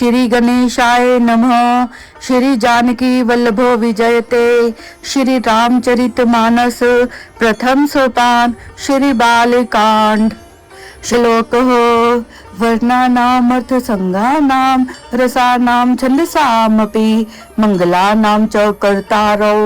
श्री गणेशाय नमः। श्री जानकी वल्लभो विजयते। श्री रामचरितमानस प्रथम सोपान श्री बालकांड। श्लोक वर्णानामर्थ संज्ञानाम रसानाम छंदसामपि मंगलानाम च कर्तारौ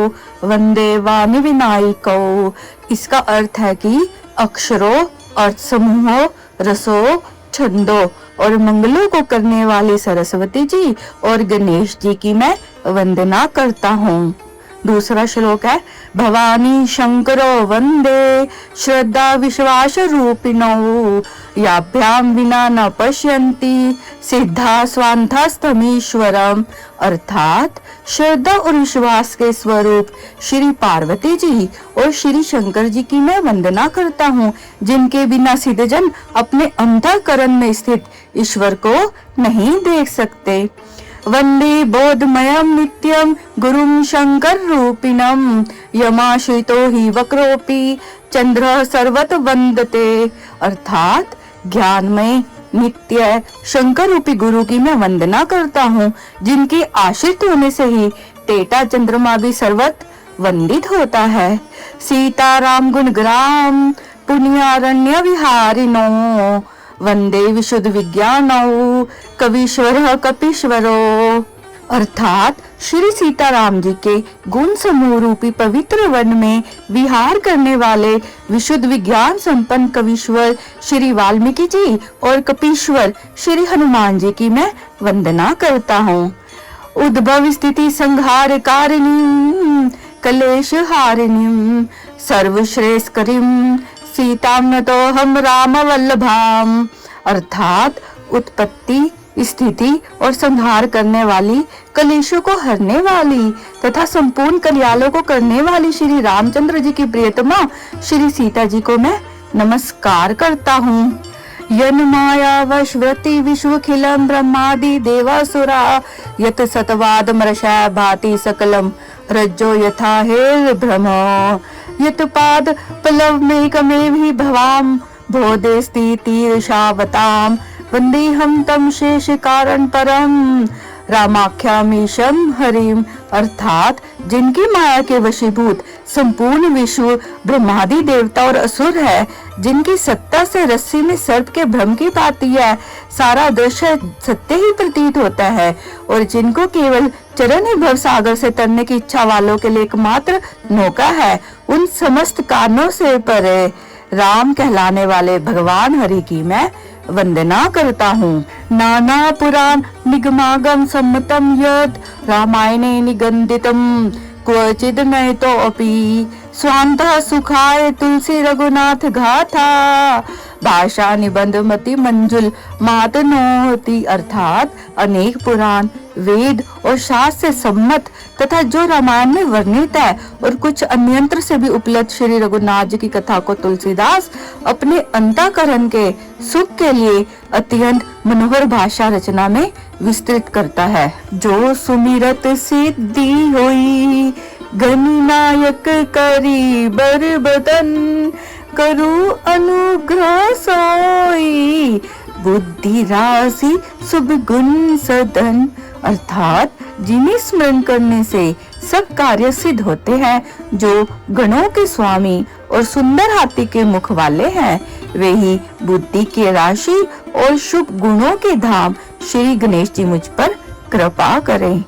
वंदे वाणी विनायकौ। इसका अर्थ है कि अक्षरों, अर्थ समूहों, रसों, छंदों और मंगलों को करने वाली सरस्वती जी और गणेश जी की मैं वंदना करता हूँ। दूसरा श्लोक है भवानी शंकरो वंदे श्रद्धा विश्वास रूपिणौ याभ्याम विना न पश्यन्ति सिद्धा स्वांतस्तमीश्वरम। अर्थात श्रद्धा और विश्वास के स्वरूप श्री पार्वती जी और श्री शंकर जी की मैं वंदना करता हूँ, जिनके बिना सिद्धजन अपने अंतःकरण में स्थित ईश्वर को नहीं देख सकते। वंदे बोधमयं नित्यं गुरुं शंकर रूपिणं यमाश्रितो हि वक्रोपि चंद्र सर्वत वंदते। अर्थात ज्ञानमय नित्य शंकर रूपी गुरु की मैं वंदना करता हूँ, जिनके आश्रित होने से ही टेटा चंद्रमा भी सर्वत वंदित होता है। सीताराम गुणग्राम पुण्यारण्य विहारिणो वंदे विशुद्ध विज्ञानौ कवीश्वर कपीश्वरो। अर्थात श्री सीताराम जी के गुण समूह रूपी पवित्र वन में विहार करने वाले विशुद्ध विज्ञान संपन्न कवीश्वर श्री वाल्मीकि जी और कपीश्वर श्री हनुमान जी की मैं वंदना करता हूँ। उद्भव स्थिति संहार कारिणी कलेश हारिणी सर्वश्रेष्ठकरीं सीताम न तो हम राम वल्लभाम। अर्थात उत्पत्ति, स्थिति और संहार करने वाली, कलेशों को हरने वाली तथा संपूर्ण कल्याणों को करने वाली श्री रामचंद्र जी की प्रियतमा श्री सीता जी को मैं नमस्कार करता हूँ। यन माया वशवृति विश्वखिलम ब्रह्मादि देवासुरा यत सतवाद मर्षा भाति सकलम रज्जो यथा हेर भ्रम यत पाद पलव में कमेव ही भवाम भोदेस्ति तीर्षावताम वंदे हम तम शेष कारण परम रामाख्यामीशम हरिम। अर्थात जिनकी माया के वशीभूत संपूर्ण विश्व ब्रह्मादि देवता और असुर है, जिनकी सत्ता से रस्सी में सर्प के भ्रम की भांति है सारा दृश्य सत्य ही प्रतीत होता है, और जिनको केवल चरण ही भव सागर से तरने की इच्छा वालों के लिए एकमात्र नौका है, उन समस्त कारणों से परे राम कहलाने वाले भगवान हरि की मैं वंदना करता हूँ। नाना पुराण निगमागम सम्मतम यद रामायणे निगंदितम क्वचिद नयतो अपि स्वांतः सुखाय तुलसी रघुनाथ गाथा भाषा निबंध मति मंजुल मातनोति। अर्थात अनेक पुराण, वेद और शास्त्र से सम्मत तथा जो रामायण में वर्णित है और कुछ अन्यंत्र से भी उपलब्ध श्री रघुनाथ जी की कथा को तुलसीदास अपने अंतःकरण के सुख के लिए अत्यंत मनोहर भाषा रचना में विस्तृत करता है। जो सुमिरत सिद्धि होई गणनायक करी बरबदन करू अनुग्रह सोई बुद्धि राशि शुभ गुण सदन। अर्थात जिन्हें स्मरण करने से सब कार्य सिद्ध होते हैं, जो गणों के स्वामी और सुंदर हाथी के मुख वाले हैं, वे ही बुद्धि के राशि और शुभ गुणों के धाम श्री गणेश जी मुझ पर कृपा करें।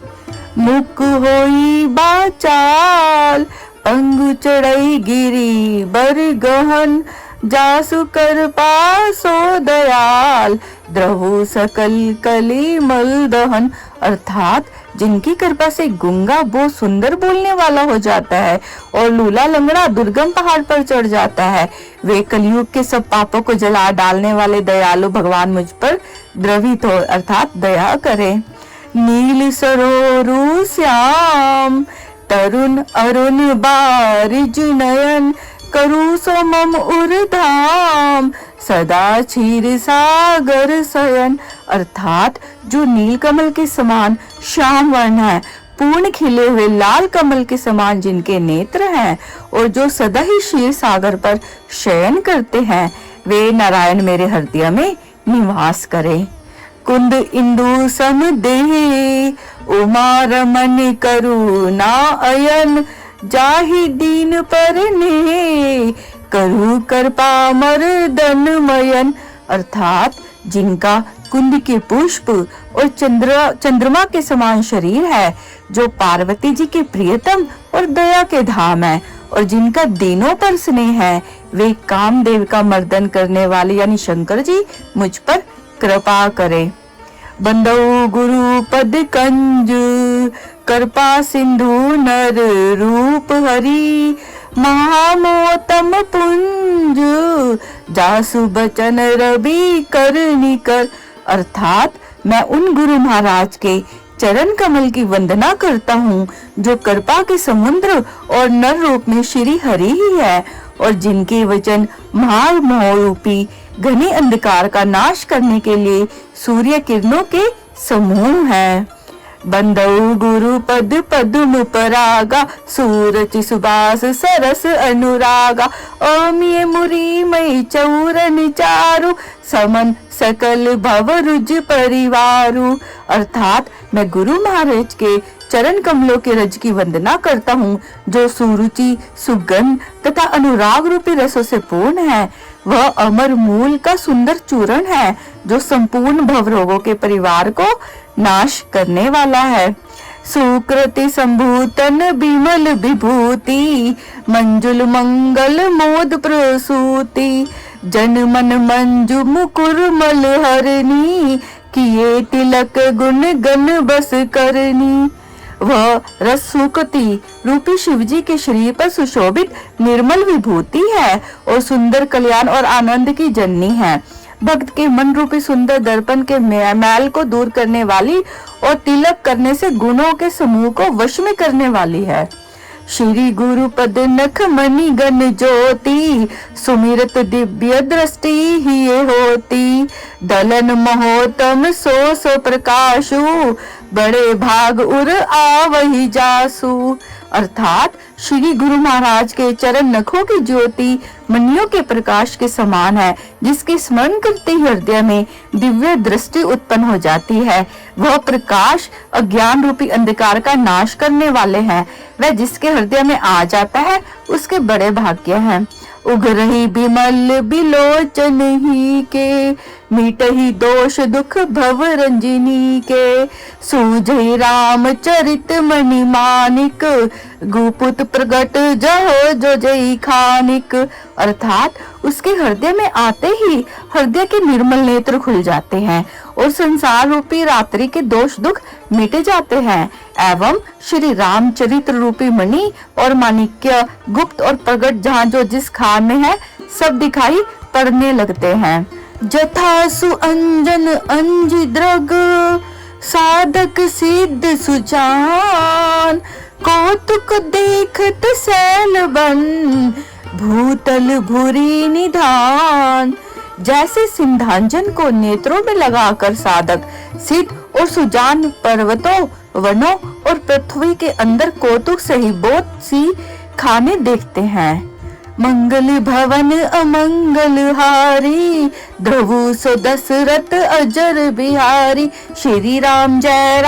मुख होई बाचाल अंग चढ़ई गिरी बर गहन जासु कर पासो दयाल द्रहु सकल कली मल दहन। अर्थात जिनकी कृपा से गुंगा बहुत सुंदर बोलने वाला हो जाता है और लूला लंगड़ा दुर्गम पहाड़ पर चढ़ जाता है, वे कलयुग के सब पापों को जला डालने वाले दयालु भगवान मुझ पर द्रवित हो अर्थात दया करें। नील सरोरु श्याम तरुण अरुण बारिज नयन करू सो मम उर्धाम सदा क्षीर सागर शयन। अर्थात जो नील कमल के समान श्याम वर्ण है, पूर्ण खिले हुए लाल कमल के समान जिनके नेत्र हैं और जो सदा ही क्षीर सागर पर शयन करते हैं, वे नारायण मेरे हृदय में निवास करें। कुंद इंदु समदेहि, उमा रमन करुणा अयन, जाहि दीन परने, करु कृपा मर्दन मयन। अर्थात जिनका कुंद के पुष्प और चंद्रमा के समान शरीर है, जो पार्वती जी के प्रियतम और दया के धाम है, और जिनका दीनों पर स्नेह है, वे कामदेव का मर्दन करने वाले यानी शंकर जी मुझ पर कृपा करे। बंदौ गुरु पद कंज, कृपा सिंधु नर रूप हरि, महामोतम पुंज, जासु बचन रवि करनी कर। अर्थात मैं उन गुरु महाराज के चरण कमल की वंदना करता हूँ, जो कृपा के समुद्र और नर रूप में श्री हरि ही है, और जिनके वचन महामोहरूपी घने अंधकार का नाश करने के लिए सूर्य किरणों के समूह हैं। बंदौ गुरु पद पद्म परागा, सूरज सुबास सरस अनुरागा, अमिय मुरी मई चौरन चारु, समन सकल भव रुज परिवारु। अर्थात मैं गुरु महाराज के चरण कमलों के रज की वंदना करता हूँ, जो सुरुचि सुगंध तथा अनुराग रूपी रसों से पूर्ण है। वह अमर मूल का सुंदर चूर्ण है, जो संपूर्ण भव रोगों के परिवार को नाश करने वाला है। सुकृति संभूतन बिमल विभूति, मंजुल मंगल मोद प्रसूति, जन मन मंजु मुकुर मल हरनी, किए तिलक गुण गण बस करनी। वह रस सुकृति रूपी शिवजी के शरीर पर सुशोभित निर्मल विभूति है, और सुंदर कल्याण और आनंद की जननी है। भक्त के मन रूपी सुंदर दर्पण के मैल को दूर करने वाली, और तिलक करने से गुणों के समूह को वश में करने वाली है। श्री गुरु पद नख मणि गण ज्योति, सुमिरत दिव्य दृष्टि ही होती, दलन महोतम सो प्रकाशु, बड़े भाग उर आवहि जासु। अर्थात श्री गुरु महाराज के चरण नखों की ज्योति मणियों के प्रकाश के समान है, जिसके स्मरण करते ही हृदय में दिव्य दृष्टि उत्पन्न हो जाती है। वह प्रकाश अज्ञान रूपी अंधकार का नाश करने वाले हैं। वह जिसके हृदय में आ जाता है, उसके बड़े भाग्य हैं। उघरहि बिमल बिलोचन ही के, मिटहि दोष दुख भव रंजिनी के, सूझहि राम चरित मणि मानिक, गुपुत प्रगट जहो जो जय खानिक। अर्थात उसके हृदय में आते ही हृदय के निर्मल नेत्र खुल जाते हैं, और संसार रूपी रात्रि के दोष दुख मिटे जाते हैं, एवं श्री रामचरित्र रूपी मणि और माणिक्य गुप्त और प्रगट जहाँ जो जिस खान में है, सब दिखाई पड़ने लगते हैं। जथा सुअंजन अंज द्रग, साधक सिद्ध सुजान, कौतुक देखत सैल बन, भूतल भूरी निधान। जैसे सिंधांजन को नेत्रों में लगाकर साधक सिद्ध और सुजान पर्वतों, वनों और पृथ्वी के अंदर कौतुक से ही बहुत सी खाने देखते हैं। मंगल भवन अमंगल हारी, ध्रुव सो दशरथ अजर बिहारी, श्री राम जय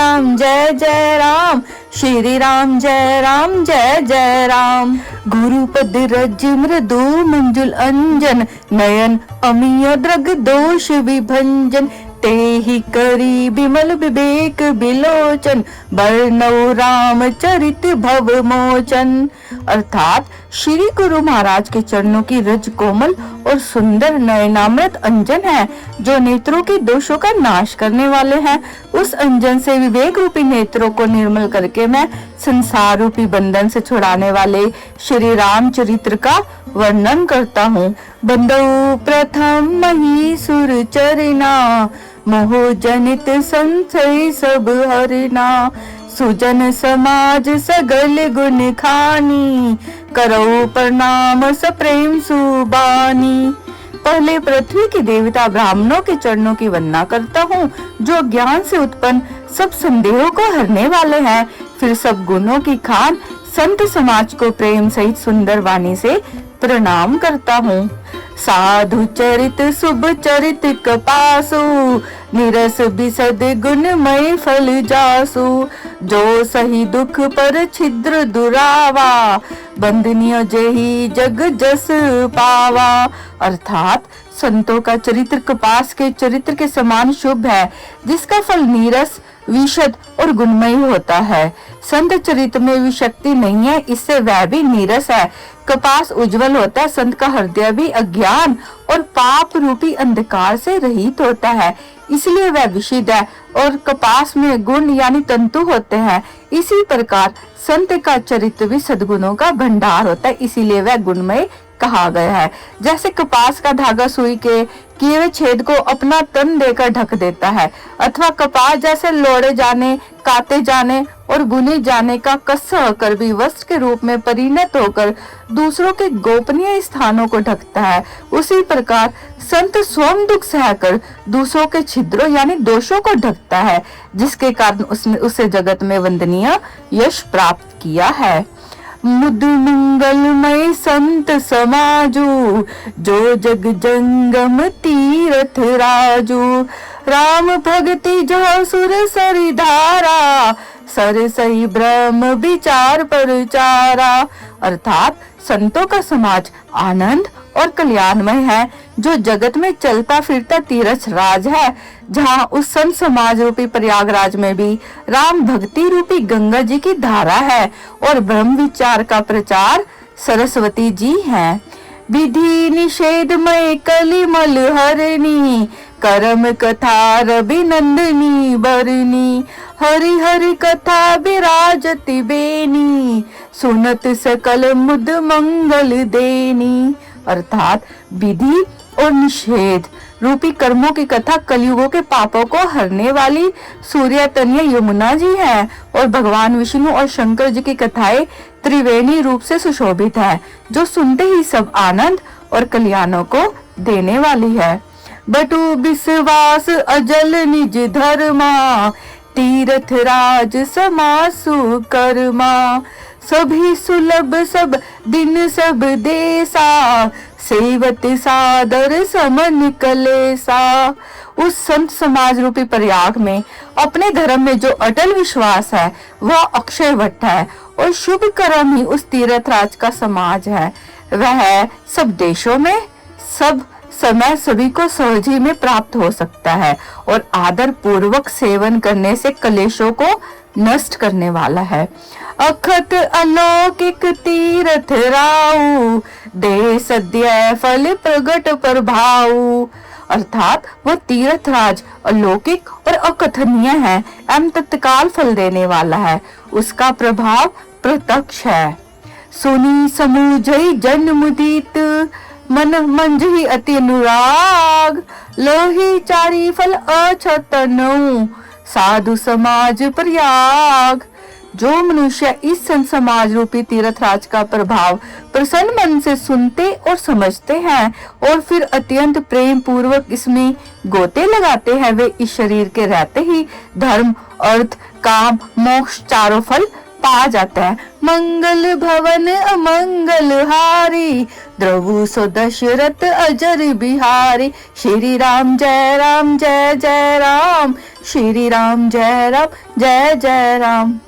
जय राम, श्री राम जय जय राम। गुरुपद रज मृदु मंजुल अंजन, नयन अमीय द्रग दोष विभंजन, तेहि करी बिमल विवेक बिलोचन, बरनौ राम चरित भव मोचन। अर्थात श्री गुरु महाराज के चरणों की रज कोमल और सुंदर नयनामृत अंजन है, जो नेत्रों के दोषों का नाश करने वाले हैं। उस अंजन से विवेक रूपी नेत्रों को निर्मल करके मैं संसार रूपी बंधन से छुड़ाने वाले श्री राम चरित्र का वर्णन करता हूँ। बंदौ प्रथम महीसुर चरना, मोह जनित संशय सब हरना, सुजन समाज सगल गुण खानी, करो प्रणाम सप्रेम सुबानी। पहले पृथ्वी के देवता ब्राह्मणों के चरणों की वंदना करता हूँ, जो ज्ञान से उत्पन्न सब संदेहों को हरने वाले हैं। फिर सब गुणों की खान संत समाज को प्रेम सहित सुंदर वाणी से प्रणाम करता हूँ। साधु चरित शुभ चरित कपासु, निरस बिसद गुणमय फल जासु। जो सही दुख पर छिद्र दुरावा, बंदनीय जेहि जग जस पावा। अर्थात संतों का चरित्र कपास के चरित्र के समान शुभ है, जिसका फल नीरस, विशद और गुणमय होता है। संत चरित्र में विशक्ति नहीं है, इससे वह भी नीरस है। कपास उज्जवल होता है, संत का हृदय भी अज्ञान और पाप रूपी अंधकार से रहित होता है, इसलिए वह विशुद्ध है। और कपास में गुण यानी तंतु होते हैं। इसी प्रकार संत का चरित्र भी सद्गुणों का भंडार होता है, इसीलिए वह गुणमय कहा गया है। जैसे कपास का धागा सुई के किए हुए छेद को अपना तन देकर ढक देता है, अथवा कपास जैसे लोड़े जाने, काते जाने और बुने जाने का कस होकर भी वस्त्र के रूप में परिणत होकर दूसरों के गोपनीय स्थानों को ढकता है, उसी प्रकार संत स्वयं दुख सहकर दूसरों के छिद्रों यानी दोषों को ढकता है, जिसके कारण उसने उसे जगत में वंदनीय यश प्राप्त किया है। मुद मंगलमय संत समाजू, जो जग जंगम तीरथ राजू। राम भक्ति जो सुर सरि धारा, सर सही ब्रह्म विचार परचारा। अर्थात संतों का समाज आनंद और कल्याणमय है, जो जगत में चलता फिरता तीरथ राज है, जहाँ उस संत समाज रूपी प्रयागराज में भी राम भक्ति रूपी गंगा जी की धारा है और ब्रह्म विचार का प्रचार सरस्वती जी हैं। विधि निषेधमय कलिमल हरनी, करम कथा रविनंदनी बरनी। हरि हरि कथा विराजति बेनी, सुनत सकल मुद मंगल देनी। अर्थात विधि और निषेध रूपी कर्मों की कथा कलयुगों के पापों को हरने वाली सूर्य तनय यमुना जी है, और भगवान विष्णु और शंकर जी की कथाएं त्रिवेणी रूप से सुशोभित है, जो सुनते ही सब आनंद और कल्याणों को देने वाली है। बटु विश्वास अजल निज धर्मा, तीर्थ राज समासु कर्मा। सभी सुलभ सब दिन सब देसा, सेवत सादर समन कलेसा। उस संत समाज रूपी प्रयाग में अपने धर्म में जो अटल विश्वास है वह अक्षय वट है, और शुभ कर्म ही उस तीर्थ राज का समाज है। वह सब देशों में सब समय सभी को सहज ही में प्राप्त हो सकता है, और आदर पूर्वक सेवन करने से कलेशों को नष्ट करने वाला है। अखत अलौकिक तीर्थ राऊ, दे सद्य फल प्रगट प्रभाऊ। अर्थात वो तीर्थ राज अलौकिक और अकथनीय है एवं तत्काल फल देने वाला है, उसका प्रभाव प्रत्यक्ष है। सुनी समूझई जन मुदित, मन मंजहि अति अनुराग। लोही चारी फल अछतनु, साधु समाज प्रयाग। जो मनुष्य इस संत समाज रूपी तीर्थ राज का प्रभाव प्रसन्न मन से सुनते और समझते हैं और फिर अत्यंत प्रेम पूर्वक इसमें गोते लगाते हैं, वे इस शरीर के रहते ही धर्म, अर्थ, काम, मोक्ष चारों फल पा जाता है। मंगल भवन अमंगल हारी, द्रवु सो दशरथ अजर बिहारी। श्री राम जय राम जय जय राम, श्री राम जय राम जय जय राम।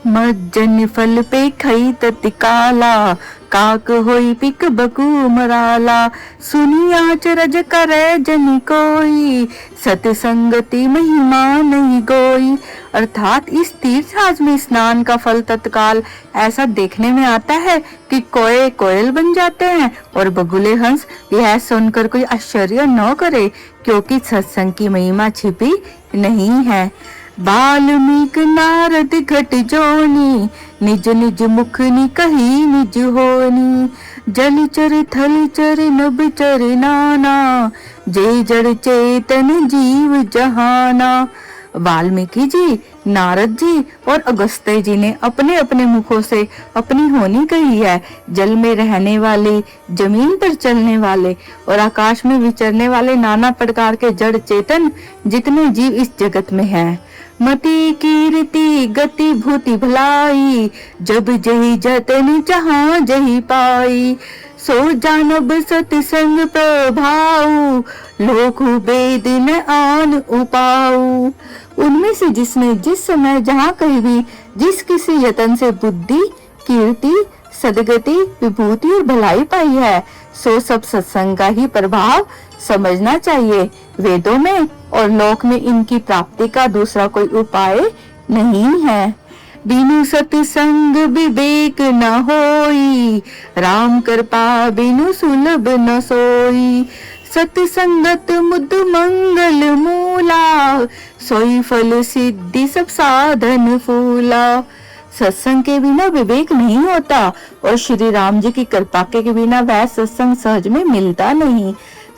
मज्जन फल पे खई तत्काला, काक होई पिक बकू मराला। सुनिया चरज करे जनि कोई, सतसंगति महिमा नहीं कोई। अर्थात इस तीर्थ राज में स्नान का फल तत्काल ऐसा देखने में आता है कि कोए कोयल बन जाते हैं और बगुले हंस। यह सुनकर कोई आश्चर्य न करे, क्योंकि सत्संग की महिमा छिपी नहीं है। बाल्मीक नारद घट जोनी, निज निज मुख नि कही निज होनी। जलचर थलचर नभचर नाना, जय जड़ चेतन जीव जहाना। वाल्मीकि जी, नारद जी और अगस्त्य जी ने अपने अपने मुखों से अपनी होनी कही है। जल में रहने वाले, जमीन पर चलने वाले और आकाश में विचरने वाले नाना प्रकार के जड़ चेतन जितने जीव इस जगत में हैं। मति कीर्ति गति भूति भलाई, जब जही जतन जहाँ जही पाई। सो जानब सतसंग प्रभाऊ, लोक बेद न आन उपाऊ। उनमें से जिसने जिस समय जहाँ कहीं भी जिस किसी यतन से बुद्धि, कीर्ति, सदगति, विभूति और भलाई पाई है, सो सब सत्संग का ही प्रभाव समझना चाहिए। वेदों में और लोक में इनकी प्राप्ति का दूसरा कोई उपाय नहीं है। बिनु सत्संग विवेक न होई, राम कृपा बिनु सुलभ न सोई। सत्संगत मुद मंगल मूला, सोई फल सिद्धि सब साधन फूला। सत्संग के बिना विवेक नहीं होता और श्री राम जी की कृपा के बिना वह सत्संग सहज में मिलता नहीं।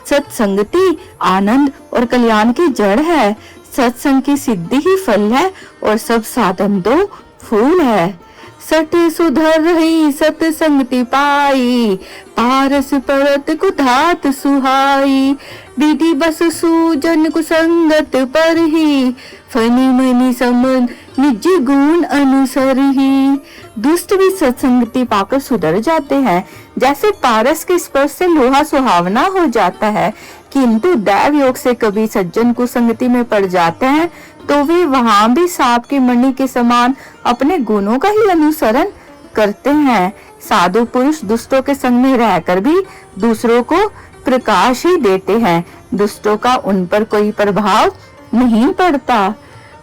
सत्संगति आनंद और कल्याण की जड़ है। सत्संग की सिद्धि ही फल है और सब साधन तो फूल है। सठ सुधर रही सत्संगति पाई, पारस परत कुधात सुहाई। विधि बस सूजन कुसंगत पर ही, फनी मनी समन निज गुण अनुसर ही। दुष्ट भी सत्संगति पाकर सुधर जाते हैं, जैसे पारस के स्पर्श से लोहा सुहावना हो जाता है। किंतु दैव योग से कभी सज्जन कुसंगति में पड़ जाते हैं तो वे वहां भी सांप की मणि के समान अपने गुणों का ही अनुसरण करते हैं। साधु पुरुष दुष्टों के संग में रहकर भी दूसरों को प्रकाश ही देते हैं, दुष्टों का उन पर कोई प्रभाव नहीं पड़ता।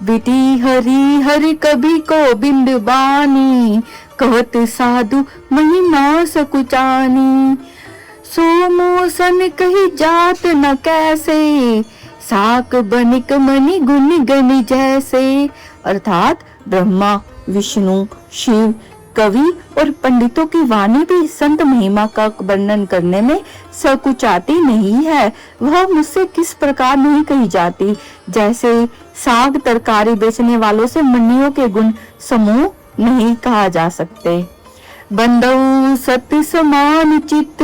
बिटी हरि हरि कभी को बिंद बानी, कहत साधु महिमा सकुचानी। सोमोसन कही जात न कैसे, साक बनिक मणि गुण गनि जैसे। अर्थात ब्रह्मा, विष्णु, शिव, कवि और पंडितों की वाणी भी संत महिमा का वर्णन करने में सकुचाती नहीं है। वह मुझसे किस प्रकार नहीं कही जाती, जैसे साग तरकारी बेचने वालों से मणियों के गुण समूह नहीं कहा जा सकते। बंदऊ सत्य समान चित,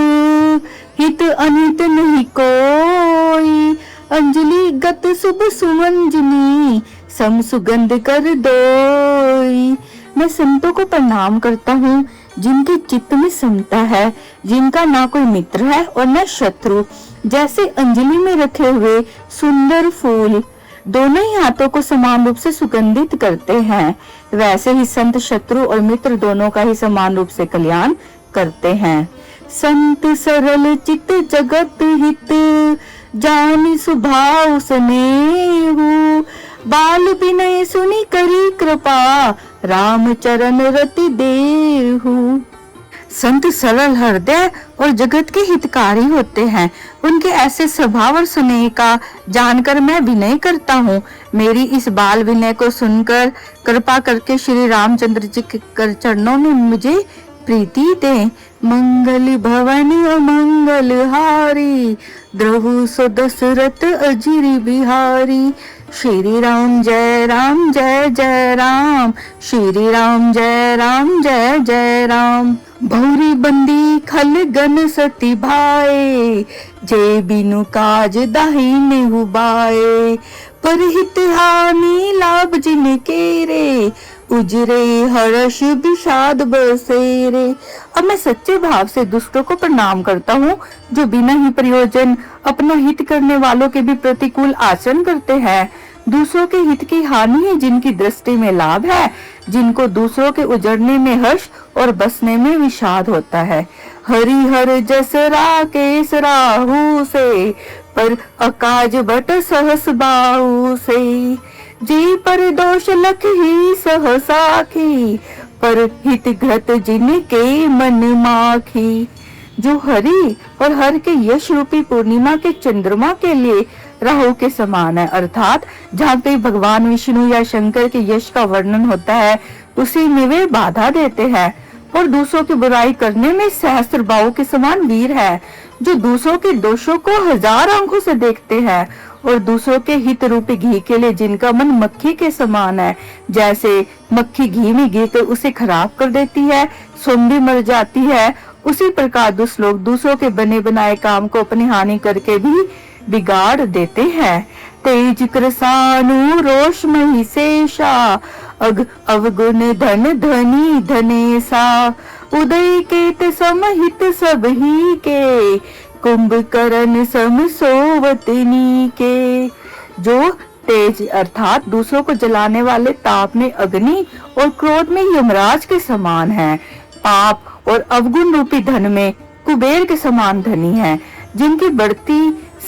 हित अनित नहीं कोई। अंजलि गत शुभ सुमंजनी, सम सुगंध कर दोई। मैं संतों को प्रणाम करता हूँ जिनके चित्त में समता है, जिनका ना कोई मित्र है और न शत्रु। जैसे अंजलि में रखे हुए सुंदर फूल दोनों ही हाथों को समान रूप से सुगंधित करते हैं, वैसे ही संत शत्रु और मित्र दोनों का ही समान रूप से कल्याण करते हैं। संत सरल चित जगत हित, जानि स्वभाव स्नेहु। बाल विनय सुनी करी कृपा, राम चरण रति देहु। संत सरल हृदय और जगत के हितकारी होते हैं। उनके ऐसे स्वभाव और स्नेह का जानकर मैं विनय करता हूँ। मेरी इस बाल विनय को सुनकर कृपा करके श्री रामचंद्र जी के कर चरणों में मुझे प्रीति दे। मंगल भवन अमंगल हारी, द्रहु सो दशरथ अजिर बिहारी। श्री राम जय राम जय जय राम, श्री राम जय राम जय जय राम। भौरी बंदी खल गन सती भाए, जे बिनु काज दाहिने हुबाए। पर हित हानि लाभ जिन केरे, उजरे हर्ष विषाद बसेरे। अब मैं सच्चे भाव से दुष्टों को प्रणाम करता हूँ, जो बिना ही प्रयोजन अपना हित करने वालों के भी प्रतिकूल आचरण करते हैं। दूसरों के हित की हानि है जिनकी दृष्टि में लाभ है, जिनको दूसरों के उजड़ने में हर्ष और बसने में विषाद होता है। हरिहर जस राकेश राहु से, पर अकाज बट सहस बाहु से। जी पर दोष लख ही सह साखी, पर हित घृत जिनके मन माखी। जो हरि और हर के यश रूपी पूर्णिमा के चंद्रमा के लिए राहु के समान है, अर्थात जहाँ पे भगवान विष्णु या शंकर के यश का वर्णन होता है उसी में वे बाधा देते हैं। और दूसरों की बुराई करने में सहस्त्र बाहु के समान वीर है, जो दूसरों के दोषों को हजार आंखों से देखते हैं। और दूसरों के हित रूपी घी के लिए जिनका मन मक्खी के समान है, जैसे मक्खी घी में गिर कर उसे खराब कर देती है, स्वयं भी मर जाती है, उसी प्रकार दुष्ट लोग दूसरों के बने बनाए काम को अपनी हानि करके भी बिगाड़ देते हैं। तेज कृसानु रोष मही शेषा, अवगुण धन धनी धनेसा। उदय केत समहित सब ही के, कुंभकर्ण सम सोवतनी के। जो तेज अर्थात दूसरों को जलाने वाले ताप में अग्नि और क्रोध में यमराज के समान है, पाप और अवगुण रूपी धन में कुबेर के समान धनी है, जिनकी बढ़ती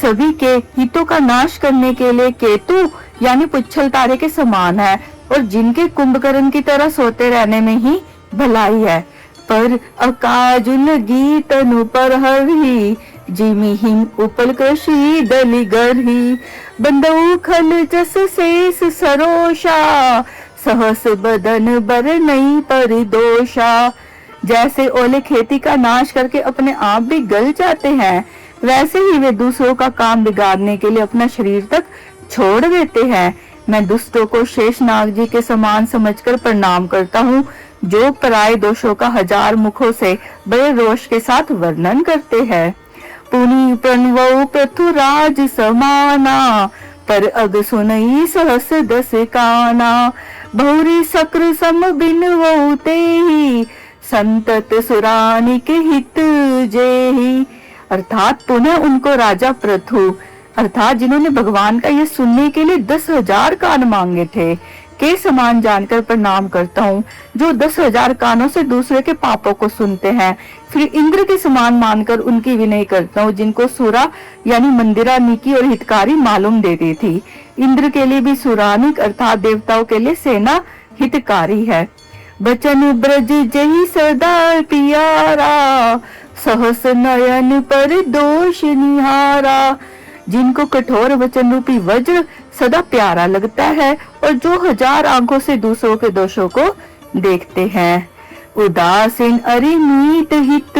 सभी के हितों का नाश करने के लिए केतु यानी पुच्छल तारे के समान है, और जिनके कुंभकर्ण की तरह सोते रहने में ही भलाई है। पर अकाजुल गीत तनु पर हरि, जिमि हिम उपल कृषि दलि गरही। बंदऊ खल जस शेष सरोषा, सहस बदन बर नहीं पर दोषा। जैसे ओले खेती का नाश करके अपने आप भी गल जाते हैं, वैसे ही वे दूसरों का काम बिगाड़ने के लिए अपना शरीर तक छोड़ देते हैं। मैं दुष्टों को शेषनाग जी के समान समझकर प्रणाम करता हूँ, जो पराये दोषों का हजार मुखों से बड़े रोष के साथ वर्णन करते हैं। पुनि प्रणवौ पृथुराज समाना, पर अग सुनई सहस दस काना। बहुरी सक्र सम बिनवौ तेहि, संतत सुरानिक हित जेहि। अर्थात पुनः उनको राजा पृथु अर्थात जिन्होंने भगवान का ये सुनने के लिए 10,000 कान मांगे थे के समान जानकर प्रणाम करता हूँ, जो 10,000 कानों से दूसरे के पापों को सुनते हैं। फिर इंद्र के समान मानकर उनकी विनय करता हूँ, जिनको सुरा यानी मंदिरा निकी और हितकारी मालूम देती थी। इंद्र के लिए भी सुरानिक अर्थात देवताओं के लिए सेना हितकारी है। बचन ब्रज जही सदा पियारा, सहस नयन पर दोष निहारा। जिनको कठोर वचन रूपी वज्र सदा प्यारा लगता है, और जो 1000 आंखों से दूसरों के दोषों को देखते हैं। उदासीन अरिनीत हित,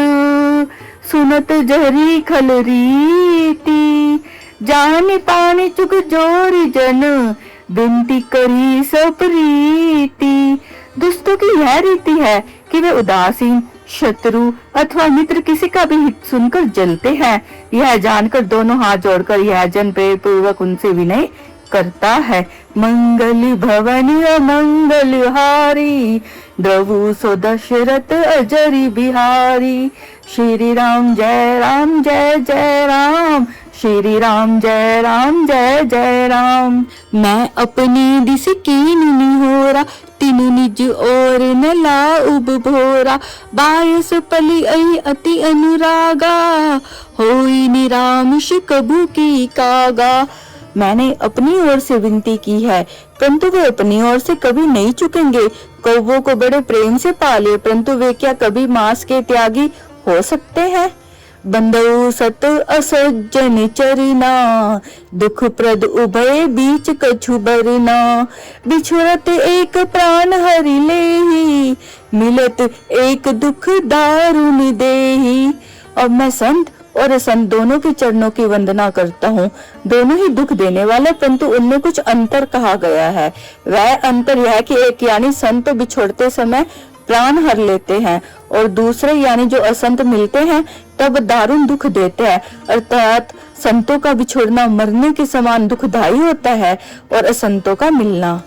सुनत जहरी खल रीति। जान पानी चुक जोर जन, बिनती करी सप्रीति। दुष्टों की यह रीति है कि वे उदासीन, शत्रु अथवा मित्र किसी का भी हित सुनकर जलते हैं। यह जानकर दोनों हाथ जोड़कर यह जन प्रेम पूर्वक उनसे विनय करता है। मंगल भवन मंगल हारी, द्रवु सो दशरथ अजरी बिहारी। श्री राम जय राम जय जय राम, श्री राम जय राम जय जय राम। मैं अपनी दिस कीन निहोरा, तीनु निज और न लाउब भोरा। बायस पली आई अति अनुरागा, होई निरामिष कबू की कागा। मैंने अपनी ओर से विनती की है, परंतु वे अपनी ओर से कभी नहीं चुकेंगे। कौवों को बड़े प्रेम से पाले, परंतु वे क्या कभी मांस के त्यागी हो सकते हैं। बंदऊ सत असज्जन चरिना, दुख प्रद उभय बीच कछु बरना। बिछुड़त एक प्राण हरि लेहि, मिलत एक दुख दारुण देहि। अब मैं संत और असंत दोनों के चरणों की वंदना करता हूँ। दोनों ही दुख देने वाले, परंतु उनमें कुछ अंतर कहा गया है। वह अंतर यह है कि एक यानी संत बिछोड़ते समय प्राण हर लेते हैं, और दूसरे यानी जो असंत मिलते हैं तब दारुण दुख देते हैं। अर्थात संतों का बिछोड़ना मरने के समान दुखदायी होता है, और असंतों का मिलना।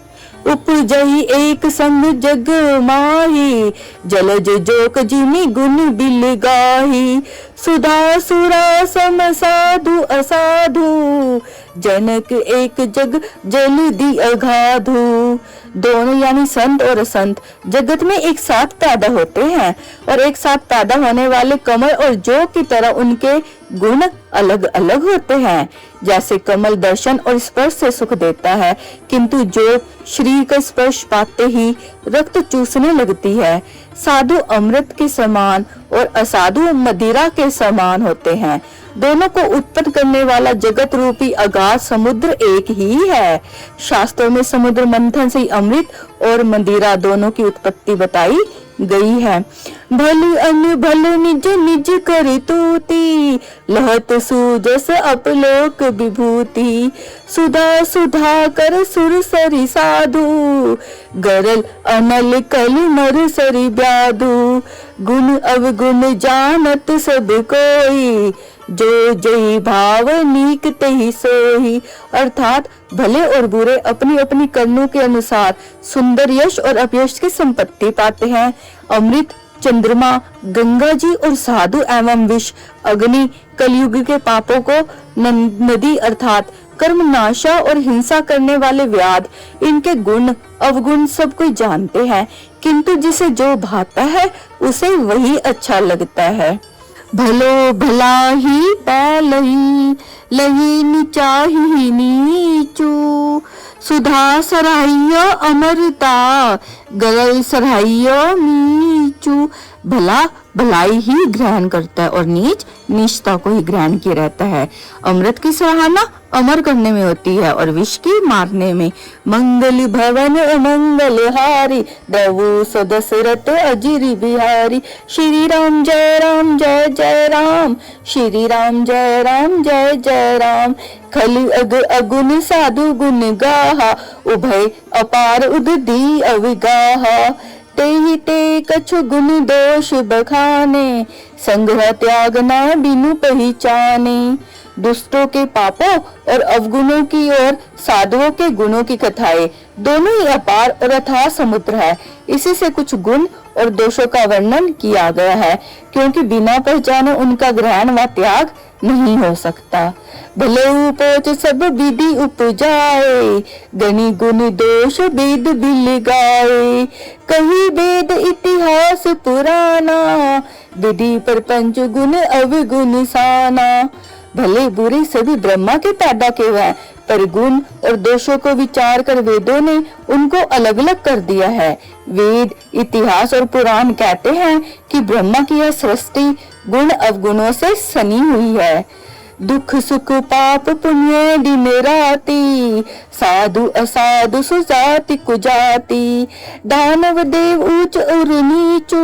उपजही एक संग जग माही, जलज जोक जिमि गुण बिल गाही। सुधा सुरा सम साधु असाधु, जनक एक जग जल दी अगाधु। दोनों यानी संत और असंत जगत में एक साथ पैदा होते हैं, और एक साथ पैदा होने वाले कमल और जोग की तरह उनके गुण अलग अलग होते हैं। जैसे कमल दर्शन और स्पर्श से सुख देता है, किंतु जोग श्री का स्पर्श पाते ही रक्त चूसने लगती है। साधु अमृत के समान और असाधु मदिरा के समान होते हैं। दोनों को उत्पन्न करने वाला जगत रूपी अगाध समुद्र एक ही है। शास्त्रों में समुद्र मंथन से अमृत और मदिरा दोनों की उत्पत्ति बताई गई है। भल अन भल निज निज कर तूती, लहत सूजस अपलोक विभूति। सुधा सुधा कर सुर सरि साधु, गरल अनल कल मर सरि ब्याधु। गुण अवगुण जानत सब कोई, जो जय भाव नीक तही सोही। अर्थात भले और बुरे अपनी अपनी कर्मों के अनुसार सुंदर यश और अपयश की संपत्ति पाते हैं। अमृत चंद्रमा, गंगा जी और साधु एवं विष, अग्नि, कलयुग के पापों को नदी अर्थात कर्मनाशा और हिंसा करने वाले व्याध, इनके गुण अवगुण सब कोई जानते हैं, किंतु जिसे जो भाता है उसे वही अच्छा लगता है। भलो भला ही पैलही, लही नीचाही नीचू, सुधा सराहियो अमरता, गरल सराहियो नीचू। भला भलाई ही ग्रहण करता है और नीच नीचता को ही ग्रहण किया रहता है। अमृत की सराहना अमर करने में होती है और विष की मारने में। मंगल भवन मंगल हारी, देवु सो दशरथ अजिर बिहारी। श्री राम जय राम जय जय राम, श्री राम जय राम जय जय राम। खल अग अगुन साधु गुण गाहा, उभय अपार उदधी अविगाहा। तेहि ते कछु गुण दोष बखाने, संग्रह त्याग न बिनु पहचाने। दुष्टों के पापों और अवगुणों की और साधुओं के गुणों की कथाएं दोनों ही अपार और अथाह समुद्र है। इसी से कुछ गुण और दोषों का वर्णन किया गया है, क्योंकि बिना पहचाने उनका ग्रहण व त्याग नहीं हो सकता। भले उपोच सब विधि उपजाए, गनि गुण दोष वेद बिल गाए। कही वेद इतिहास पुराना, विधि प्रपंच गुण अवगुण साना। भले बुरे सभी ब्रह्मा के पैदा किए हुए हैं, पर गुण और दोषों को विचार कर वेदों ने उनको अलग अलग कर दिया है। वेद, इतिहास और पुराण कहते हैं कि ब्रह्मा की यह सृष्टि गुण अवगुणों से सनी हुई है। दुख सुख पाप पुण्य दिन राति, साधु असाधु सुजाति कुजाति। दानव देव ऊंच और नीचू,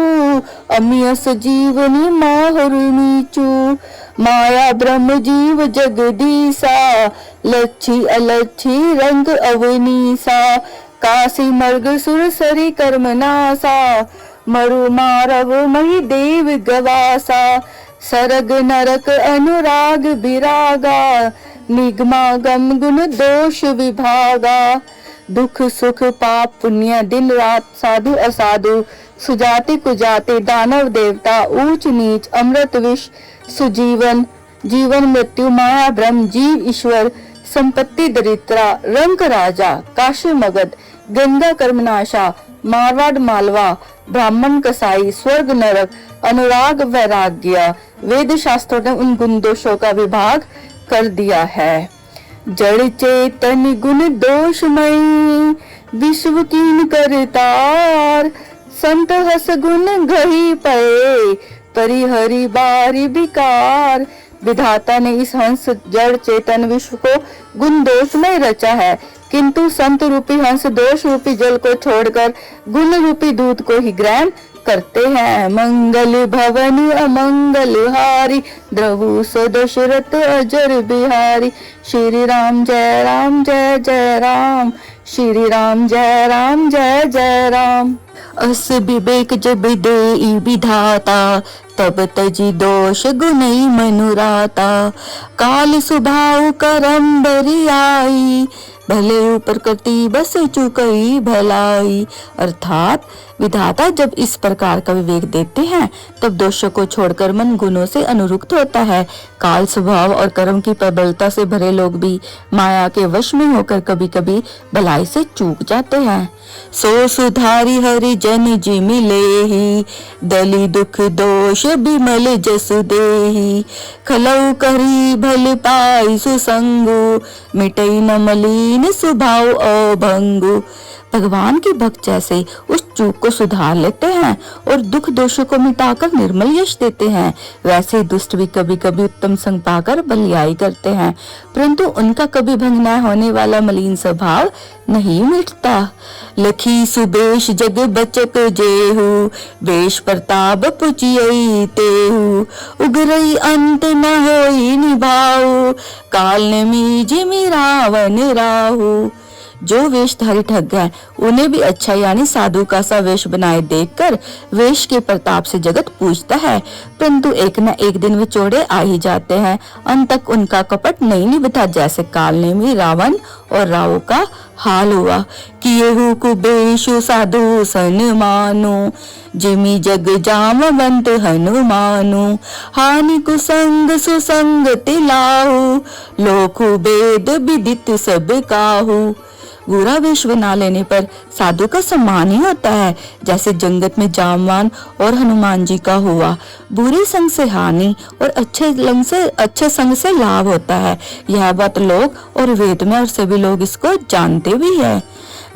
अमियस जीवनी माहुर नीचू। माया ब्रह्म जीव जगदीसा, लच्छी अलच्छी रंग अवनीसा। काशी मर्ग सुर सरी कर्म नासा, मरु मारव मही देव गवासा। सरग नरक अनुराग विरागा, निगमागम गुण दोष विभागा। दुख सुख पाप पुण्य दिन रात, साधु असाधु, सुजाति कुजाति, दानव देवता, ऊंच नीच, अमृत विष, सुजीवन, जीवन मृत्यु, माया ब्रह्म, जीव ईश्वर, संपत्ति दरिद्रा, रंक राजा, काशी मगध, गंगा कर्मनाशा, मारवाड़ मालवा, ब्राह्मण कसाई, स्वर्ग नरक, अनुराग वैराग्य। वेद शास्त्रों ने उन गुण दोषों का विभाग कर दिया है। जड़ चेतन गुण दोषमयी, विश्व कीन करतार। संत हस गुण गही पए, परिहरि बारी विकार। विधाता ने इस हंस जड़ चेतन विश्व को गुण दोष में रचा है, किंतु संत रूपी हंस दोष रूपी जल को छोड़कर गुण रूपी दूध को ही ग्रहण करते हैं। मंगल भवन अमंगल हारी, द्रवु सो दशरथ अजर बिहारी। श्री राम जय राम जय जय राम, श्री राम जय राम जय जय राम। अस विवेक जब देई विधाता, तब तजी दोष गुणई मनुराता। काल स्वभाव करम बरियाई, भले प्रकृति बस चुकई भलाई। अर्थात विधाता जब इस प्रकार का विवेक देते हैं, तब दोषों को छोड़कर मन गुणों से अनुरुक्त होता है। काल स्वभाव और कर्म की प्रबलता से भरे लोग भी माया के वश में होकर कभी कभी भलाई से चूक जाते हैं। सो सुधारी हरि जन जी मिलेहि, दली दुख दोष बिमल जसु देहि। खलउ करी भल पाई सुसंगु, मिटई न मलिन स्वभाव अभंगु। भगवान के भक्त जैसे उस चूक को सुधार लेते हैं और दुख दोषों को मिटाकर निर्मल यश देते हैं, वैसे दुष्ट भी कभी कभी उत्तम संग पाकर बलियाई करते हैं, परंतु उनका कभी भंग न होने वाला मलिन स्वभाव नहीं मिटता। लखी सुबेश जग बचक जेहु, वेश प्रताप पुचियई तेहु। उगरई अंत न होई निभाऊ, काल ने मीज रावण राहु। जो वेशधारी ठग है उन्हें भी अच्छा यानी साधु का सा वेश बनाए देखकर वेश के प्रताप से जगत पूजता है, परंतु एक न एक दिन वे चोड़े आ ही जाते हैं। अंत तक उनका कपट नहीं निभता, जैसे काल ने भी रावण और रावो का हाल हुआ किएहु कुबेशु साधु सन्मानु, जिमि जग जामवंत हनुमानु, हानि कुसंग सुसंग तिलाहु, लोकु वेद विदित सब काहू। बुरा वेश बना लेने पर साधु का सम्मान ही होता है, जैसे जंगत में जामवान और हनुमान जी का हुआ। बुरे संग से हानि और अच्छे संग से लाभ होता है। यह बात लोग और वेद में और सभी लोग इसको जानते भी है।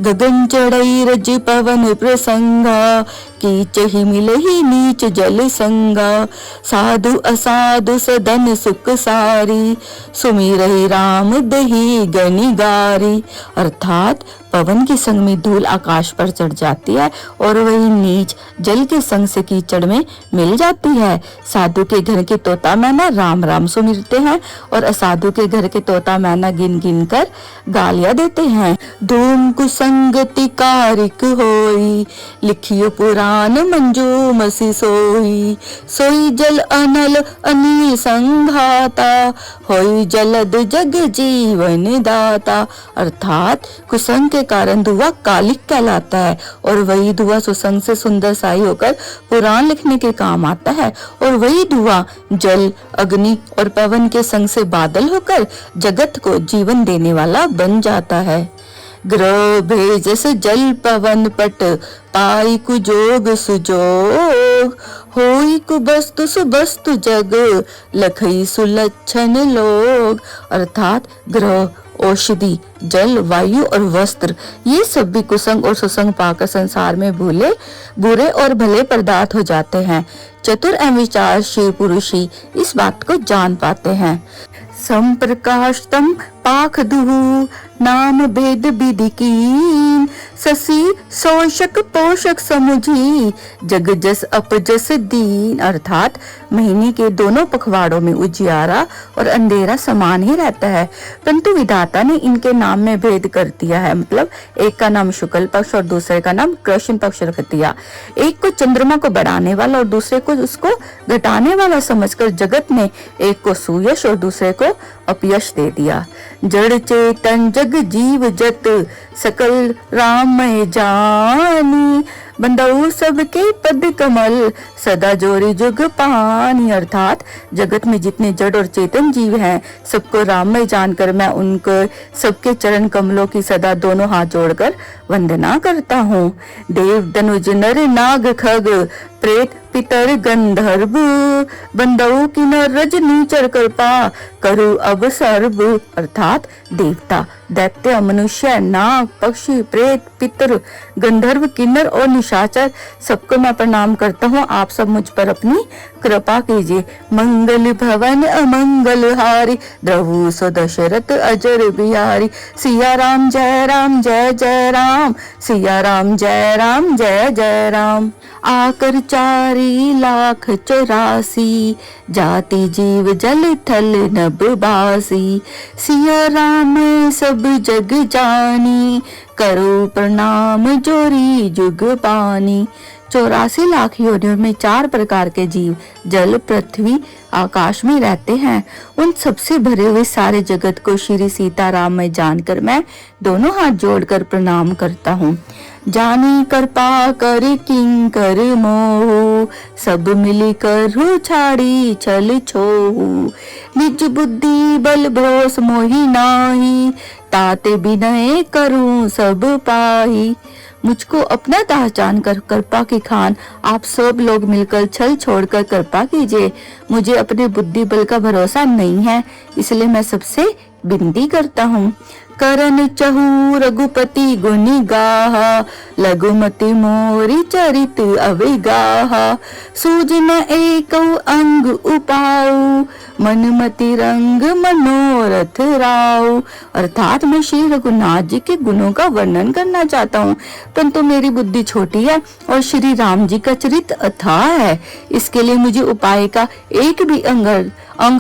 गगन चढ़ई रज पवन प्रसंगा, कीचहि मिलहि नीच जल संगा, साधु असाधु सदन सुख सारी, सुमिरहि राम दही गनिगारी। अर्थात पवन के संग में धूल आकाश पर चढ़ जाती है और वही नीच जल के संग से कीचड़ में मिल जाती है। साधु के घर के तोता मैना राम राम सुमिरते हैं और असाधु के घर के तोता मैना गिन गिन कर गालियां देते हैं। धूम कुसंगति कारिक होई, लिखियो पुराण मंजू मसी सोई, सोई जल अनल अनिल संघाता, होई जलद जग जीवन दाता। अर्थात कुसंग के कारण धुआं कालिक कहलाता है और वही धुआं सुसंग से सुंदर साई होकर पुराण लिखने के काम आता है, और वही धुआं जल अग्नि और पवन के संग से बादल होकर जगत को जीवन देने वाला बन जाता है। ग्रह भेजस जल पवन पट, पाई कुजोग सुजोग, होई कुबस्तु सुबस्तु जग, लखई सुलक्षण लोग। अर्थात ग्रह, औषधि, जल, वायु और वस्त्र, ये सब भी कुसंग और सुसंग पाकर संसार में बुरे और भले पदार्थ हो जाते हैं। चतुर एवं विचारशील पुरुष ही इस बात को जान पाते हैं। संप्रकाशतम पाख दुहु, नाम भेद विधि कीन, ससी शोषक पोषक समुझी, जग जस अपजस दीन। अर्थात महीने के दोनों पखवाड़ों में उजियारा और अंधेरा समान ही रहता है, परंतु विधाता ने इनके नाम में भेद कर दिया है। मतलब एक का नाम शुक्ल पक्ष और दूसरे का नाम कृष्ण पक्ष रख दिया। एक को चंद्रमा को बढ़ाने वाला और दूसरे को उसको घटाने वाला समझकर जगत ने एक को सुयश और दूसरे को अपयश दे दिया। जड़ चेतन जग जीव जत, सकल राममय जानी, बंदऊ सबके पद कमल, सदा जोरी जुग पानी। अर्थात जगत में जितने जड़ और चेतन जीव हैं, सबको राममय जानकर मैं उनको सबके चरण कमलों की सदा दोनों हाथ जोड़कर वंदना करता हूँ। देव दनुज नर नाग खग, प्रेत पितर गंधर्व, बंदऊ किन्नर रजनी चर कृपा, करु अब सर्व। अर्थात देवता, दैत्य, मनुष्य, नाग, पक्षी, प्रेत, पितर, गंधर्व, किन्नर और निशाचर, सबको मैं प्रणाम करता हूँ। आप सब मुझ पर अपनी कृपा कीजिए। मंगल भवन अमंगल हारी, द्रवु सो दशरथ अजर बिहारी, सिया राम जय राम जय जय राम, सिया राम जय राम जय जय राम। आकर 4,84,00,000, जाति जीव जल थल नभ बासी, सिया राम सब जग जानी, करो प्रणाम जोरी जुग पानी। 84,00,000 योनियों में 4 प्रकार के जीव जल, पृथ्वी, आकाश में रहते हैं। उन सबसे भरे हुए सारे जगत को श्री सीताराम में जानकर मैं दोनों हाथ जोड़कर प्रणाम करता हूँ। जानी कृपा कर किंकर मोह, सब मिली कर छाड़ी छल छोहू, निज बुद्धि बल भरोस मोहि नाही, ताते बिनय करूं सब पाही। मुझको अपना दास जानकर कृपा की खान आप सब लोग मिलकर छल छोड़कर कृपा कीजिए। मुझे अपने बुद्धि बल का भरोसा नहीं है, इसलिए मैं सबसे विनती करता हूँ। करन चहु रघुपति गुनि गाहा, लघुमति मोरी चरित अविगाहा, सूझन एक अंग उपाऊ, मनमति रंग मनोरथ राव। अर्थात मैं श्री रघुनाथ जी के गुणों का वर्णन करना चाहता हूँ, परंतु मेरी बुद्धि छोटी है और श्री राम जी का चरित्र अथाह है। इसके लिए मुझे उपाय का एक भी अंग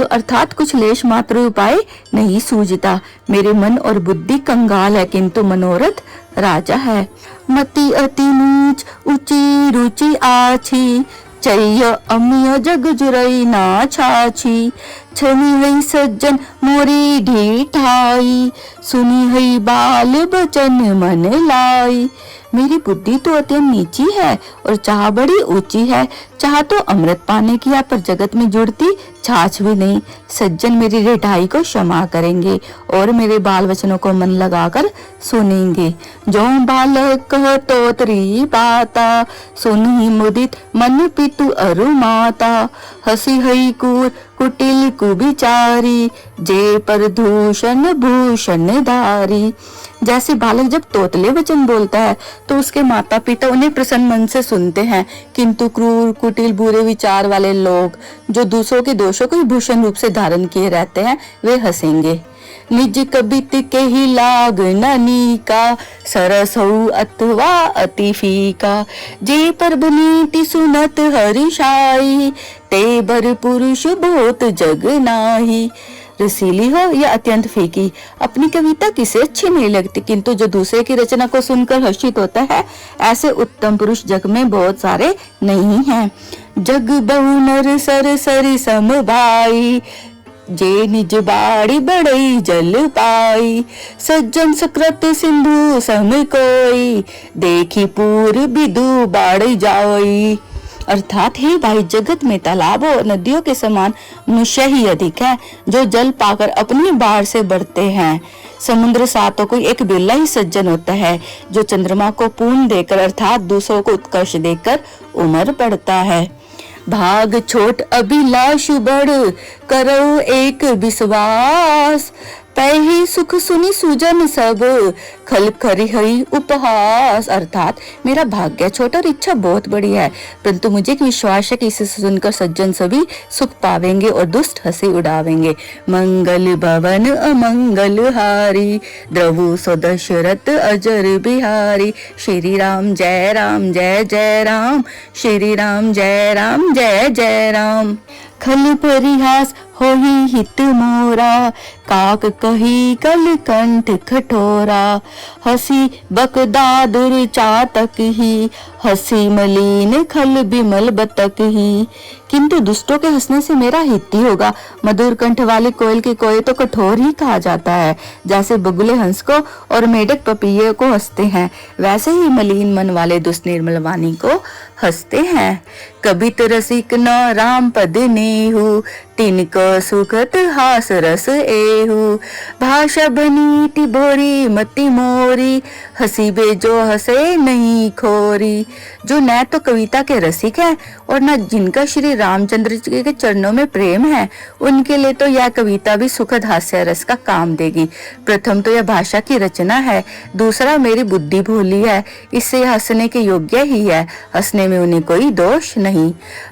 अर्थात कुछ लेश मात्र उपाय नहीं सूझता। मेरे मन और बुद्धि कंगाल है, किंतु मनोरथ राजा है। मति अति नीच ऊंची रुचि आछी, चैय अमिय जग जुरई ना छाछी, छनी हई सज्जन मोरी ढीठाई, सुनी हई बाल बचन मन लाई। मेरी बुद्धि तो अत्यंत नीची है और चाह बड़ी ऊंची है। चाह तो अमृत पाने की है, पर जगत में जुड़ती छाछ भी नहीं। सज्जन मेरी रिढ़ाई को क्षमा करेंगे और मेरे बाल वचनों को मन लगाकर सुनेंगे। जो बालक कह तोतरी बाता, सुनी मुदित मन पितु अरु माता। हसी हई कूर कुटिल कुबिचारी, जे पर दूषण भूषण धारी। जैसे बालक जब तोतले वचन बोलता है तो उसके माता पिता उन्हें प्रसन्न मन से सुनते हैं, किंतु क्रूर कुटिल बुरे विचार वाले लोग जो दूसरों के दोषों को भूषण रूप से धारण किए रहते हैं, वे हंसेंगे। निज कबित के ही लाग ननी का, सरस हो अथवा अति फीका। जे पर बनीति सुनत हरिषाई, ते बर पुरुष बहुत जग नाही। रसीली हो या अत्यंत फीकी, अपनी कविता किसे अच्छी नहीं लगती, किंतु जो दूसरे की रचना को सुनकर हर्षित होता है, ऐसे उत्तम पुरुष जग में बहुत सारे नहीं हैं। जग बहु नर सर सरि सम भाई, जे निज बाड़ी बड़ई जल पाई। सज्जन सुकृत सिंधु सम कोई, देखी पूर बिदु बाड़ जाओई। अर्थात हे भाई, जगत में तालाबों और नदियों के समान मनुष्य ही अधिक है, जो जल पाकर अपनी बाढ़ से बढ़ते हैं। समुद्र सा तो कोई एक बिरला ही सज्जन होता है, जो चंद्रमा को पूर्ण देकर अर्थात दूसरों को उत्कर्ष देकर उमर पड़ता है। भाग छोट अभिलाष बड़, करो एक विश्वास। पही सुख सुनी सुजन सब, खल खरी हई उपहास। अर्थात मेरा भाग्य छोटा और इच्छा बहुत बड़ी है, परंतु मुझे एक विश्वास है कि इसे सुनकर सज्जन सभी सुख पावेंगे और दुष्ट हंसी उड़ावेंगे। मंगल भवन अमंगल हारी, द्रवु सो दशरथ अजर बिहारी। श्री राम जय राम जय जय राम, श्री राम जय राम जय जय राम। खल परिहास होहि हित मोरा, काक कही कल कंठ कठोरा। हसी बकदादुर चातक ही, हसी मलिन खल बिमल बतक ही। किंतु दुष्टों के हंसने से मेरा हित ही होगा। मधुर कंठ वाले कोयल के कोये तो कठोर ही कहा जाता है। जैसे बगुले हंस को और मेढक पपीहे को हंसते हैं, वैसे ही मलिन मन वाले दुष्ट निर्मल वाणी को हंसते हैं। कबित रसिक न राम पद नेहु, तिनको सुखत हास रस एहु। भाषा बनीति भोरी मति मोरी, हसी बे जो हंसे नहीं खोरी। जो न तो कविता के रसिक है और न जिनका श्री रामचंद्र जी के चरणों में प्रेम है, उनके लिए तो यह कविता भी सुखद हास्य रस का काम देगी। प्रथम तो यह भाषा की रचना है, दूसरा मेरी बुद्धि भोली है, इससे हंसने के योग्य ही है। हंसने में उन्हें कोई दोष नहीं।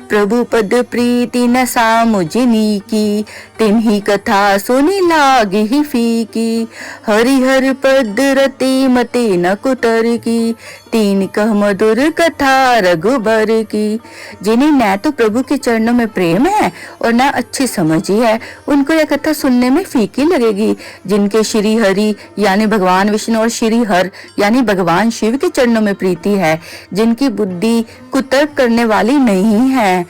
प्रभु पद प्रीति न सामुजिनी की, तिन्ही कथा सुनी लागी ही फीकी। हरिहर पद रति मति न कुतर की, तीन कह मधुर कथा रघुबर की। जिन्हें न तो प्रभु के चरणों में प्रेम है और न अच्छी समझ ही है, उनको यह कथा सुनने में फीकी लगेगी। जिनके श्री हरि यानी भगवान विष्णु और श्री हर यानी भगवान शिव के चरणों में प्रीति है, जिनकी बुद्धि कुतर्क करने वाली नहीं है,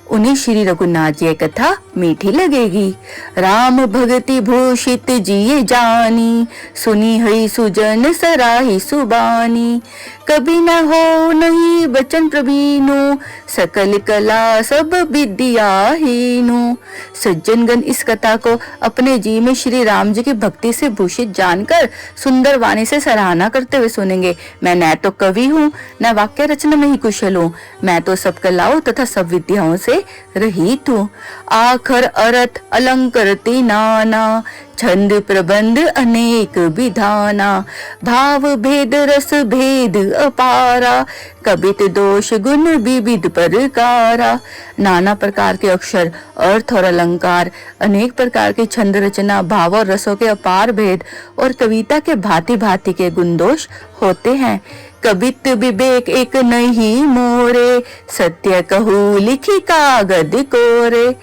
उन्हें श्री रघुनाथ जी की कथा मीठी लगेगी। राम भगति भूषित जिये जानी, सुनी हई सुजन सराही सुबानी। कभी न हो नहीं बचन प्रवीणो, सकल कला सब विद्या हीनो। सज्जनगण इस कथा को अपने जी में श्री राम जी की भक्ति से भूषित जानकर सुंदर वाणी से सराहना करते हुए सुनेंगे। मैं न तो कवि हूँ, न वाक्य रचना में ही कुशल हूँ, मैं तो सब कलाओं तथा सब विद्याओं से रहित हूँ। आखर अर्थ अलंकृति नाना, छंद प्रबंध अनेक विधाना। भाव भेद रस भेद अपारा, कबित दोष गुण विविध प्रकारा। नाना प्रकार के अक्षर, अर्थ और अलंकार, अनेक प्रकार के छंद रचना, भाव और रसों के अपार भेद और कविता के भांति भांति के गुण दोष होते हैं। कबित विवेक एक नहीं मोरे, सत्य कहूँ लिखी कागद कोरे।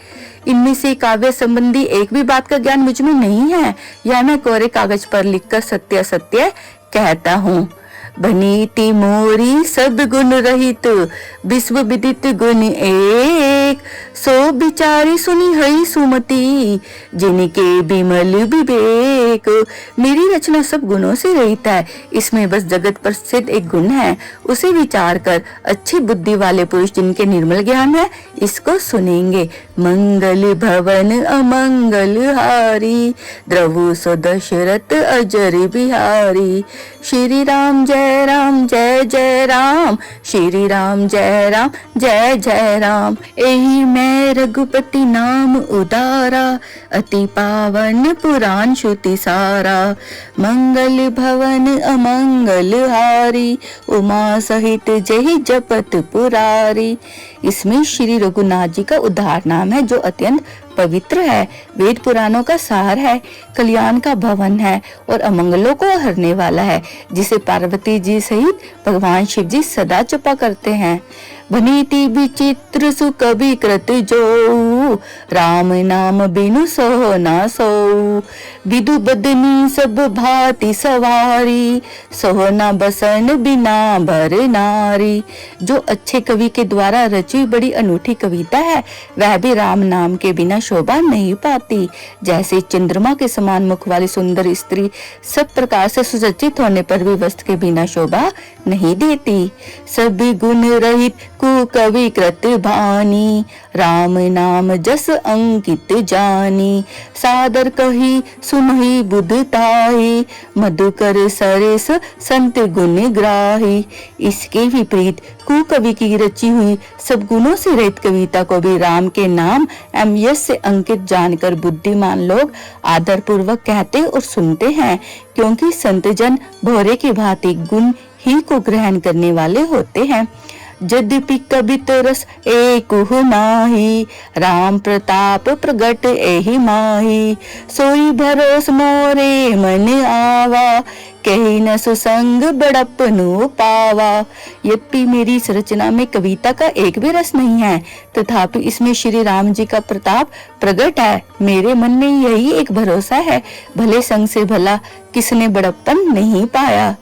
इनमें से काव्य संबंधी एक भी बात का ज्ञान मुझ में नहीं है, यह मैं कोरे कागज पर लिखकर सत्य सत्य कहता हूँ। बनीति मोरी सब गुण रहित, विश्व विदित गुण एक। सो बिचारी सुनी हई सुमति, जिनके बिमल विवेक। मेरी रचना सब गुणों से रहित है, इसमें बस जगत प्रसिद्ध एक गुण है, उसे विचार कर अच्छी बुद्धि वाले पुरुष जिनके निर्मल ज्ञान है इसको सुनेंगे। मंगल भवन अमंगल हारी, द्रवु सो दशरथ अजर बिहारी। श्री राम जय राम जय जय राम, श्री राम जय राम जय जय राम। एहि मैं रघुपति नाम उदारा, अति पावन पुराण श्रुति सारा। मंगल भवन अमंगल हारी, उमा सहित जय जपत पुरारी। इसमें श्री रघुनाथ जी का उद्धार नाम है जो अत्यंत पवित्र है, वेद पुराणों का सार है, कल्याण का भवन है और अमंगलों को हरने वाला है, जिसे पार्वती जी सहित भगवान शिव जी सदा जपा करते हैं। भनीति विचित्र सुख विकृत जो, राम नाम बिनु सो ना सो। विदु बदनी सब भांति सवारी, सोहना बसन बिना भर नारी। जो अच्छे कवि के द्वारा रची बड़ी अनूठी कविता है, वह भी राम नाम के बिना शोभा नहीं पाती। जैसे चंद्रमा के समान मुख वाली सुंदर स्त्री सब प्रकार से सुसज्जित होने पर भी वस्त्र के बिना शोभा नहीं देती। सभी गुण रहित कुकवि कृत भानी, राम नाम जस अंकित जानी। सादर कही सुनहि बुधताई, मधुकर सरेस संत गुण ग्राही। इसके विपरीत कुकवि की रची हुई सब गुणों से रहित कविता को भी राम के नाम एवं यश से अंकित जानकर बुद्धिमान लोग आदर पूर्वक कहते और सुनते हैं, क्योंकि संत जन भौरे की भांति गुण ही को ग्रहण करने वाले होते हैं। यद्यपि कबित रस एक नाहि, राम प्रताप प्रगट एहि माही। सोई भरोस मोरे मन आवा, कही न सुसंग बड़पनु पावा। यद्यपि मेरी इस रचना में कविता का एक भी रस नहीं है, तथापि इसमें श्री राम जी का प्रताप प्रकट है। मेरे मन में यही एक भरोसा है, भले संग से भला किसने बड़प्पन नहीं पाया।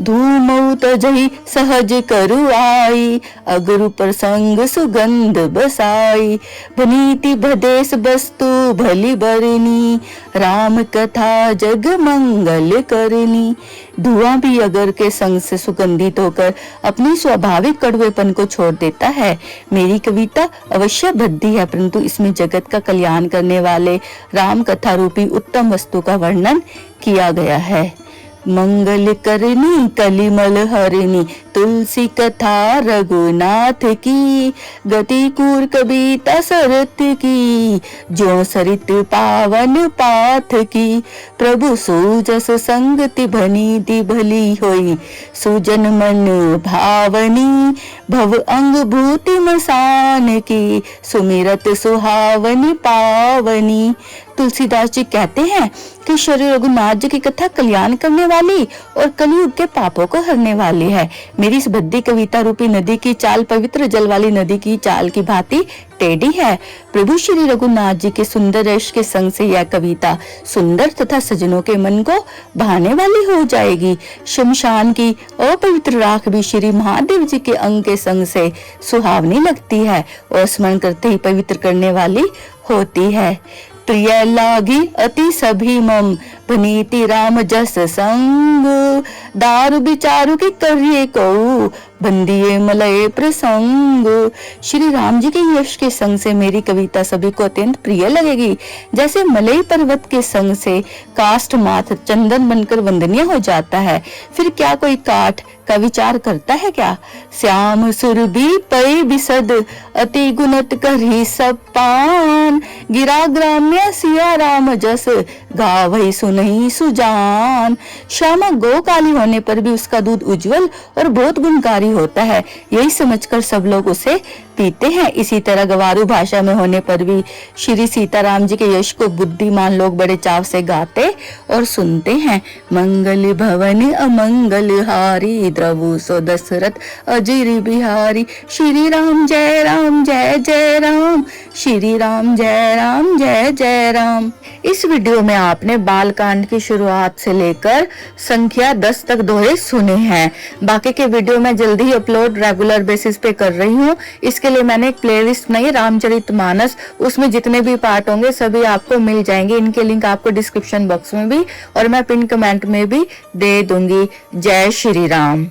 धूमऊ तजहि सहज करु आई, अगरु प्रसंग सुगंध बसाई। भनीति भदेश वस्तु भली बरनी, राम कथा जग मंगल करनी। धुआं भी अगर के संग से सुगंधित होकर अपनी स्वाभाविक कड़वेपन को छोड़ देता है। मेरी कविता अवश्य भद्दी है, परंतु इसमें जगत का कल्याण करने वाले राम कथा रूपी उत्तम वस्तु का वर्णन किया गया है। मंगल करनी कलिमल हरिणी, तुलसी कथा रघुनाथ की। गति कूर कविता सरत की, जो सरित पावन पाथ की। प्रभु सुजस संगति भनीति भली होई, सुजन मन भावनी। भव अंग भूति मसान की, सुमिरत सुहावनी पावनी। तुलसीदास जी कहते हैं कि श्री रघुनाथ जी की कथा कल्याण करने वाली और कलयुग के पापों को हरने वाली है। मेरी इस भद्दी कविता रूपी नदी की चाल पवित्र जल वाली नदी की चाल की भांति टेढ़ी है। प्रभु श्री रघुनाथ जी के सुंदर यश के संग से यह कविता सुंदर तथा सजनों के मन को भाने वाली हो जाएगी। शमशान की अपवित्र राख भी श्री महादेव जी के अंग के संग से सुहावनी लगती है और स्मरण करते ही पवित्र करने वाली होती है। प्रिय लागी अति सभी मम, भनीति राम जस संग। दारु विचारु की करिए को, बंदिए मलय प्रसंग। श्री राम जी के यश के संग से मेरी कविता सभी को अत्यंत प्रिय लगेगी। जैसे मलय पर्वत के संग से काष्ठ माथ चंदन बनकर वंदनीय हो जाता है, फिर क्या कोई काठ का विचार करता है क्या? श्याम सुरभि पै विशद, अति गुणत करी सब पान। गिरा ग्राम्य सिया राम जस, गावै सुनहि सुजान। श्यामा गौ काली होने पर भी उसका दूध उज्जवल और बहुत गुणकारी होता है, यही समझकर सब लोग उसे पीते हैं। इसी तरह गवारू भाषा में होने पर भी श्री सीताराम जी के यश को बुद्धिमान लोग बड़े चाव से गाते और सुनते हैं। मंगल भवन अमंगल हारी, द्रवु सो दशरथ अजर बिहारी। श्री राम जय जय राम, श्री राम जय जय राम। इस वीडियो में आपने बाल कांड की शुरुआत से लेकर संख्या 10 तक दोहे सुने हैं। बाकी के वीडियो मैं जल्दी ही अपलोड रेगुलर बेसिस पे कर रही हूँ। इसके लिए मैंने एक प्लेलिस्ट बनाई रामचरितमानस, उसमें जितने भी पार्ट होंगे सभी आपको मिल जाएंगे। इनके लिंक आपको डिस्क्रिप्शन बॉक्स में भी और मैं पिन कमेंट में भी दे दूंगी। जय श्री राम।